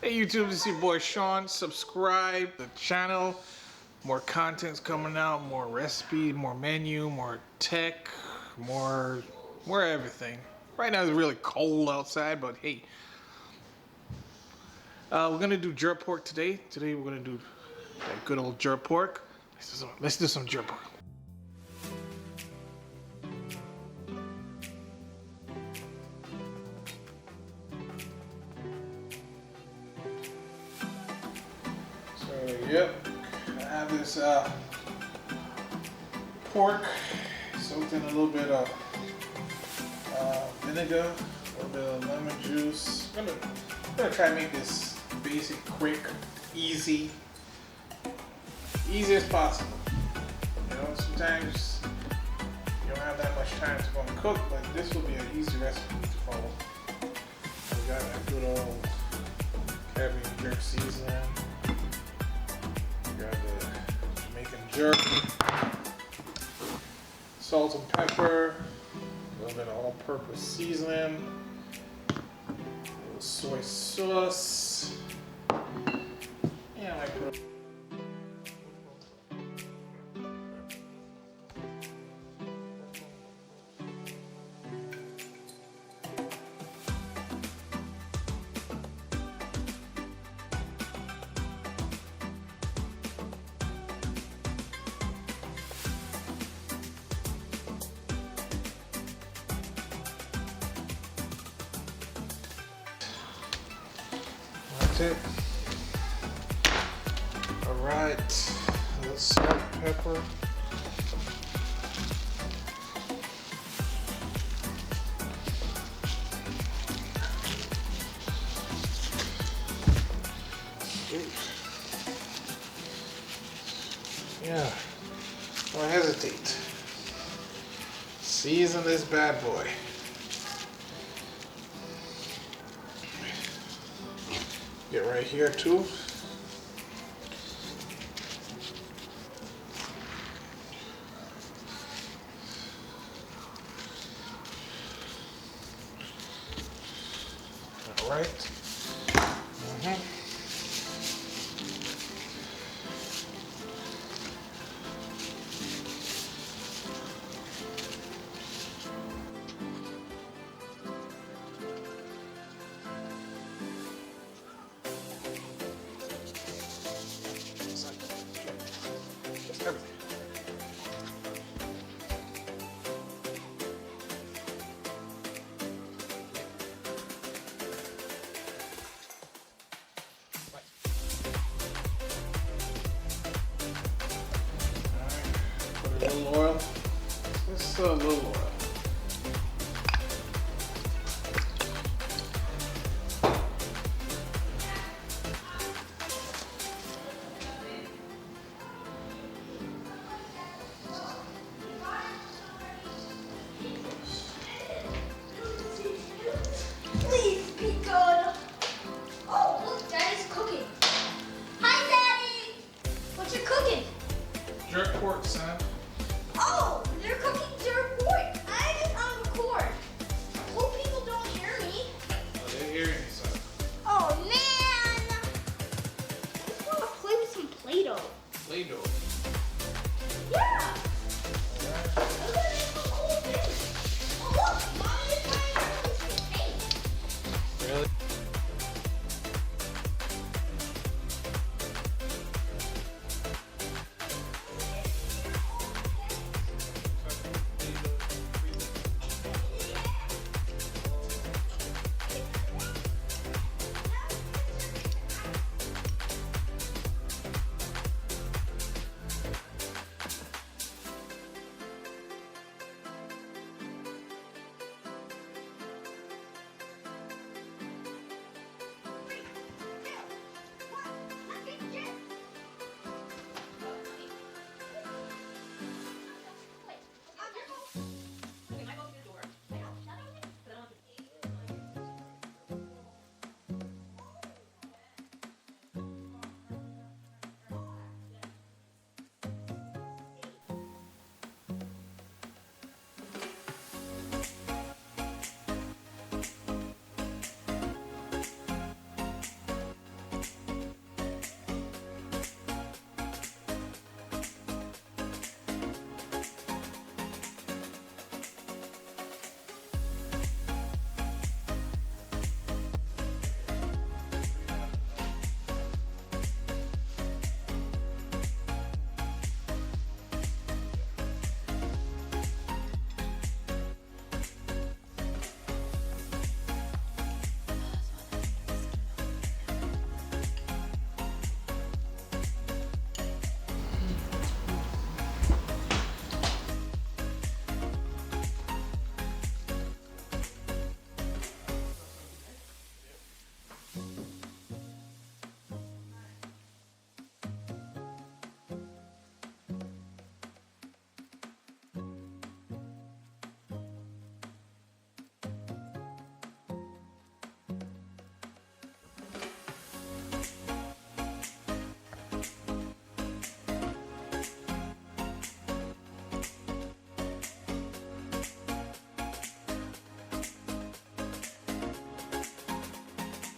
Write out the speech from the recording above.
Hey YouTube, this is your boy Sean. Subscribe to the channel. More content's coming out, more recipe, more menu, more tech, more everything. Right now it's really cold outside, but hey. We're gonna do jerk pork today. Today we're gonna do that good old jerk pork. Let's do some jerk pork. Yep, I have this pork soaked in a little bit of vinegar, a little bit of lemon juice. I'm gonna try to make this basic, quick, easy as possible. You know, sometimes you don't have that much time to go and cook, but this will be an easy recipe to follow. We got that good old Caribbean jerk seasoning. Got the Jamaican jerk, salt and pepper, a little bit of all-purpose seasoning, a little soy sauce, and I put it. Alright, a little salt and pepper. Yeah, don't hesitate. Season this bad boy. Get right here too. All right. Everything. Put a little oil. Just a little oil. Please be good. Oh, look, Daddy's cooking. Hi, Daddy. What you cooking? Jerk pork, son.